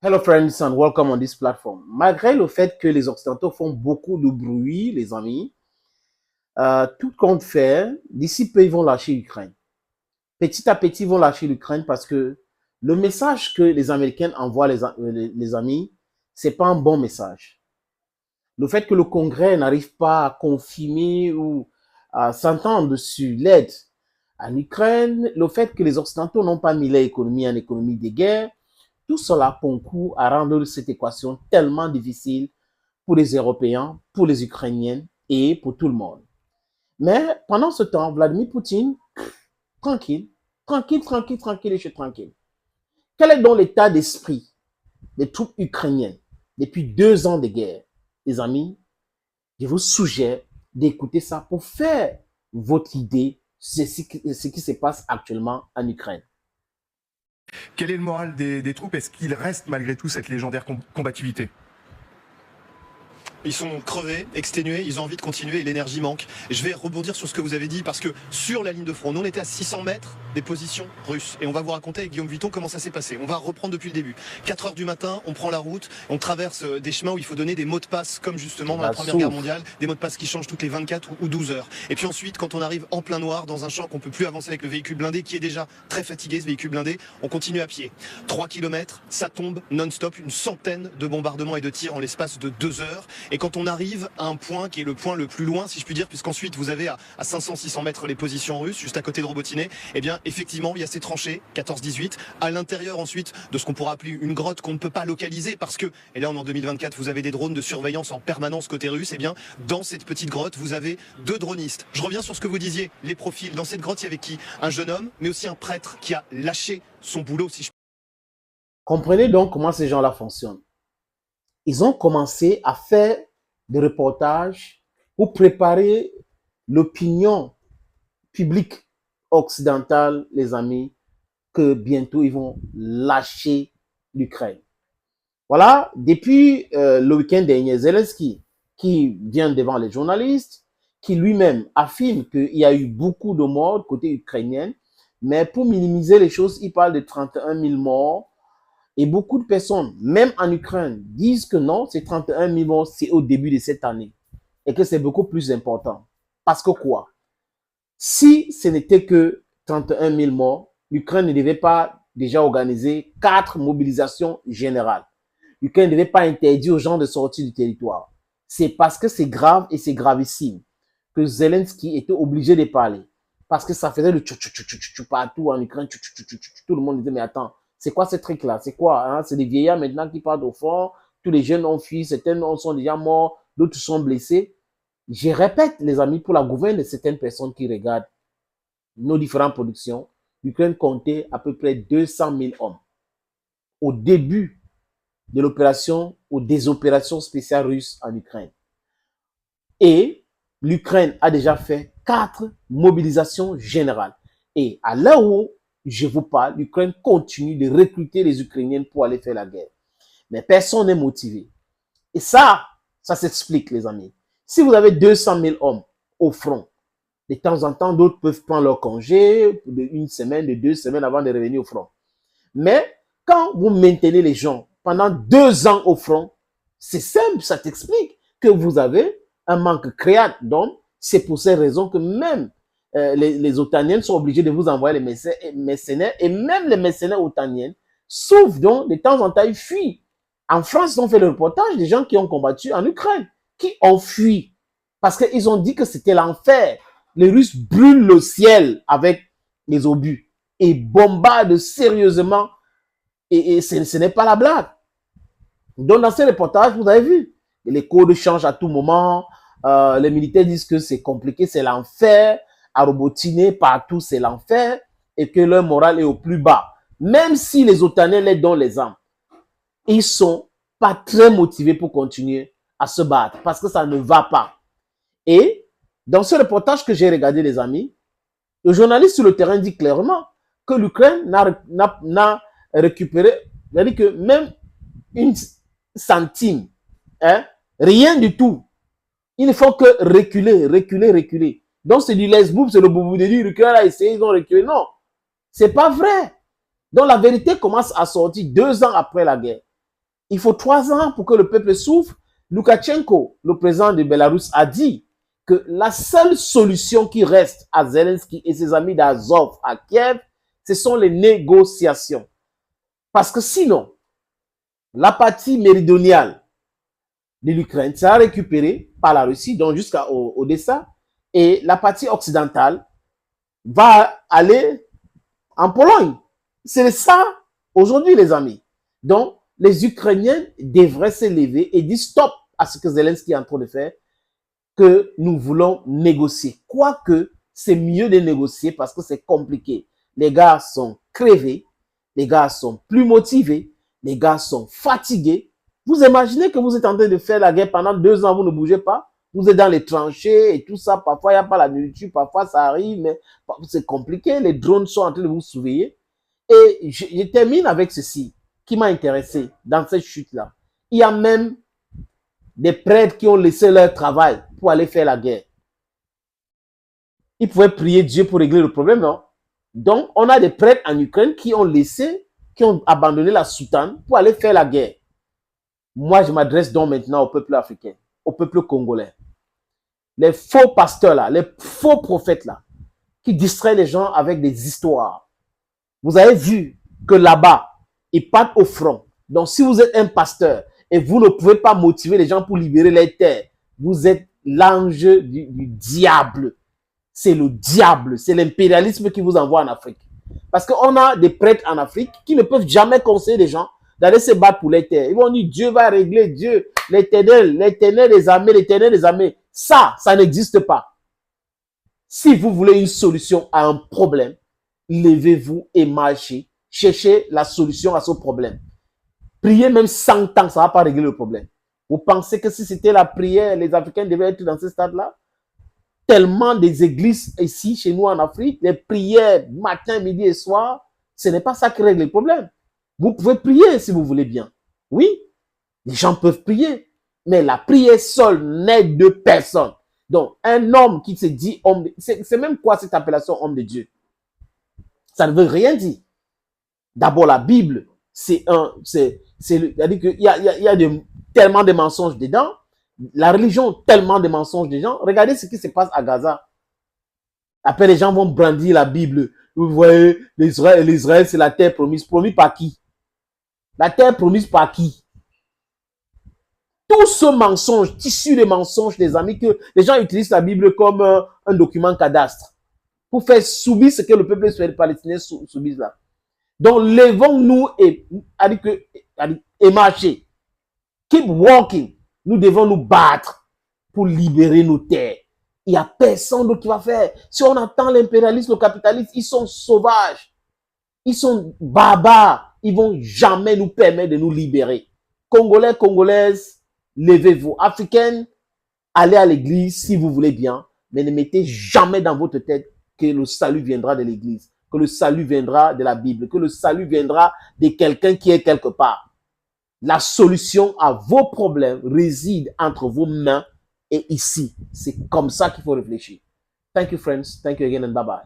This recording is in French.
Hello friends and welcome on this platform. Malgré le fait que les Occidentaux font beaucoup de bruit, les amis, tout compte fait, d'ici peu, ils vont lâcher l'Ukraine. Petit à petit, ils vont lâcher l'Ukraine parce que le message que les Américains envoient, les amis, c'est pas un bon message. Le fait que le Congrès n'arrive pas à confirmer ou à s'entendre sur l'aide à l'Ukraine, le fait que les Occidentaux n'ont pas mis l'économie en économie de guerre, tout cela concourt à rendre cette équation tellement difficile pour les Européens, pour les Ukrainiens et pour tout le monde. Mais pendant ce temps, Vladimir Poutine, tranquille, tranquille, et je suis tranquille. Quel est donc l'état d'esprit des troupes ukrainiennes depuis 2 ans de guerre? Les amis, je vous suggère d'écouter ça pour faire votre idée sur ce qui se passe actuellement en Ukraine. Quel est le moral des troupes? Est-ce qu'il reste malgré tout cette légendaire combativité? Ils sont crevés, exténués, ils ont envie de continuer et l'énergie manque. Je vais rebondir sur ce que vous avez dit parce que sur la ligne de front, nous on était à 600 mètres des positions russes. Et on va vous raconter avec Guillaume Vuitton comment ça s'est passé. On va reprendre depuis le début. 4 heures du matin, on prend la route, on traverse des chemins où il faut donner des mots de passe comme justement dans la Première Guerre mondiale, des mots de passe qui changent toutes les 24 ou 12 heures. Et puis ensuite, quand on arrive en plein noir, dans un champ qu'on peut plus avancer avec le véhicule blindé qui est déjà très fatigué, ce véhicule blindé, on continue à pied. 3 km, ça tombe non-stop, une centaine de bombardements et de tirs en l'espace de 2 heures. Et quand on arrive à un point qui est le point le plus loin, si je puis dire, puisqu'ensuite vous avez à 500-600 mètres les positions russes, juste à côté de Robotiné, eh bien effectivement il y a ces tranchées, 14-18, à l'intérieur ensuite de ce qu'on pourra appeler une grotte qu'on ne peut pas localiser parce que, et là on est en 2024, vous avez des drones de surveillance en permanence côté russe, eh bien dans cette petite grotte vous avez 2 dronistes. Je reviens sur ce que vous disiez, les profils. Dans cette grotte il y avait qui? Un jeune homme, mais aussi un prêtre qui a lâché son boulot, si je... Comprenez donc comment ces gens-là fonctionnent. Ils ont commencé à faire des reportages pour préparer l'opinion publique occidentale, les amis, que bientôt ils vont lâcher l'Ukraine. Voilà, depuis le week-end dernier, Zelensky, qui vient devant les journalistes, qui lui-même affirme qu'il y a eu beaucoup de morts côté ukrainien, mais pour minimiser les choses, il parle de 31 000 morts. Et beaucoup de personnes, même en Ukraine, disent que non, ces 31 000 morts, c'est au début de cette année. Et que c'est beaucoup plus important. Parce que quoi? Si ce n'était que 31 000 morts, l'Ukraine ne devait pas déjà organiser 4 mobilisations générales. L'Ukraine ne devait pas interdire aux gens de sortir du territoire. C'est parce que c'est grave et c'est gravissime que Zelensky était obligé de parler. Parce que ça faisait le tchou partout en Ukraine. Tout le monde disait, mais attends, c'est quoi ce truc-là? C'est quoi, hein? C'est des vieillards maintenant qui partent au fond. Tous les jeunes ont fui, certains sont déjà morts, d'autres sont blessés. Je répète, les amis, pour la gouverne de certaines personnes qui regardent nos différentes productions, l'Ukraine comptait à peu près 200 000 hommes. Au début de l'opération ou des opérations spéciales russes en Ukraine. Et l'Ukraine a déjà fait 4 mobilisations générales. Et à l'heure où je vous parle, l'Ukraine continue de recruter les Ukrainiens pour aller faire la guerre. Mais personne n'est motivé. Et ça s'explique, les amis. Si vous avez 200 000 hommes au front, de temps en temps, d'autres peuvent prendre leur congé de 1 semaine, de 2 semaines avant de revenir au front. Mais quand vous maintenez les gens pendant 2 ans au front, c'est simple, ça t'explique que vous avez un manque créat d'hommes. C'est pour ces raisons que même les Otaniennes sont obligés de vous envoyer les mercenaires et même les mercenaires otaniennes, sauf donc de temps en temps, ils fuient. En France, ils ont fait le reportage des gens qui ont combattu en Ukraine, qui ont fui parce qu'ils ont dit que c'était l'enfer. Les Russes brûlent le ciel avec les obus et bombardent sérieusement et ce n'est pas la blague. Donc, dans ces reportages, vous avez vu, les codes changent à tout moment. Les militaires disent que c'est compliqué, c'est l'enfer. À Robotiner, partout, c'est l'enfer. Et que leur morale est au plus bas. Même si les Otaniens les donnent les armes, ils ne sont pas très motivés pour continuer à se battre. Parce que ça ne va pas. Et dans ce reportage que j'ai regardé, les amis, le journaliste sur le terrain dit clairement que l'Ukraine n'a récupéré, c'est-à-dire que même 1 centime, hein, rien du tout. Il ne faut que reculer. Donc c'est du lesboub, c'est le boubou de dire, l'Ukraine a essayé, ils ont reculé. Non, c'est pas vrai. Donc la vérité commence à sortir 2 ans après la guerre. Il faut 3 ans pour que le peuple souffre. Loukachenko, le président de Belarus, a dit que la seule solution qui reste à Zelensky et ses amis d'Azov à Kiev, ce sont les négociations. Parce que sinon, la partie méridionale de l'Ukraine sera récupérée par la Russie, donc jusqu'à Odessa, et la partie occidentale va aller en Pologne. C'est ça aujourd'hui, les amis. Donc, les Ukrainiens devraient se lever et dire stop à ce que Zelensky est en train de faire, que nous voulons négocier. Quoique, c'est mieux de négocier parce que c'est compliqué. Les gars sont crevés, les gars sont plus motivés, les gars sont fatigués. Vous imaginez que vous êtes en train de faire la guerre pendant 2 ans, vous ne bougez pas. Vous êtes dans les tranchées et tout ça. Parfois, il n'y a pas la nourriture, parfois ça arrive, mais c'est compliqué. Les drones sont en train de vous surveiller. Et je termine avec ceci qui m'a intéressé dans cette chute-là. Il y a même des prêtres qui ont laissé leur travail pour aller faire la guerre. Ils pouvaient prier Dieu pour régler le problème, non? Donc, on a des prêtres en Ukraine qui ont laissé, qui ont abandonné la soutane pour aller faire la guerre. Moi, je m'adresse donc maintenant au peuple africain, au peuple congolais. Les faux pasteurs là, les faux prophètes là, qui distraient les gens avec des histoires. Vous avez vu que là-bas, ils partent au front. Donc, si vous êtes un pasteur et vous ne pouvez pas motiver les gens pour libérer les terres, vous êtes l'ange du diable. C'est le diable, c'est l'impérialisme qui vous envoie en Afrique. Parce qu'on a des prêtres en Afrique qui ne peuvent jamais conseiller les gens d'aller se battre pour les terres. Ils vont dire Dieu va régler, Dieu, l'éternel des armées, l'éternel des armées. Ça n'existe pas. Si vous voulez une solution à un problème, levez-vous et marchez. Cherchez la solution à ce problème. Priez même 100 ans, ça ne va pas régler le problème. Vous pensez que si c'était la prière, les Africains devaient être dans ce stade-là? Tellement des églises ici, chez nous en Afrique, les prières matin, midi et soir, ce n'est pas ça qui règle les problèmes. Vous pouvez prier si vous voulez bien. Oui, les gens peuvent prier, mais la prière seule n'aide personne. Donc, un homme qui se dit homme, c'est même quoi cette appellation homme de Dieu? Ça ne veut rien dire. D'abord, la Bible, c'est-à-dire qu'il y a tellement de mensonges dedans. La religion, tellement de mensonges dedans. Regardez ce qui se passe à Gaza. Après, les gens vont brandir la Bible. Vous voyez, l'Israël, c'est la terre promise. Promise par qui? La terre promise par qui? Tout ce mensonge, tissu de mensonges, les amis, que les gens utilisent la Bible comme un document cadastre pour faire subir ce que le peuple palestinien subit là. Donc, levons-nous et marcher. Keep walking. Nous devons nous battre pour libérer nos terres. Il n'y a personne d'autre qui va faire. Si on attend l'impérialisme, le capitalisme, ils sont sauvages. Ils sont barbares. Ils ne vont jamais nous permettre de nous libérer. Congolais, Congolaises, levez-vous. Africaines, allez à l'église si vous voulez bien, mais ne mettez jamais dans votre tête que le salut viendra de l'église, que le salut viendra de la Bible, que le salut viendra de quelqu'un qui est quelque part. La solution à vos problèmes réside entre vos mains et ici. C'est comme ça qu'il faut réfléchir. Thank you, friends. Thank you again and bye-bye.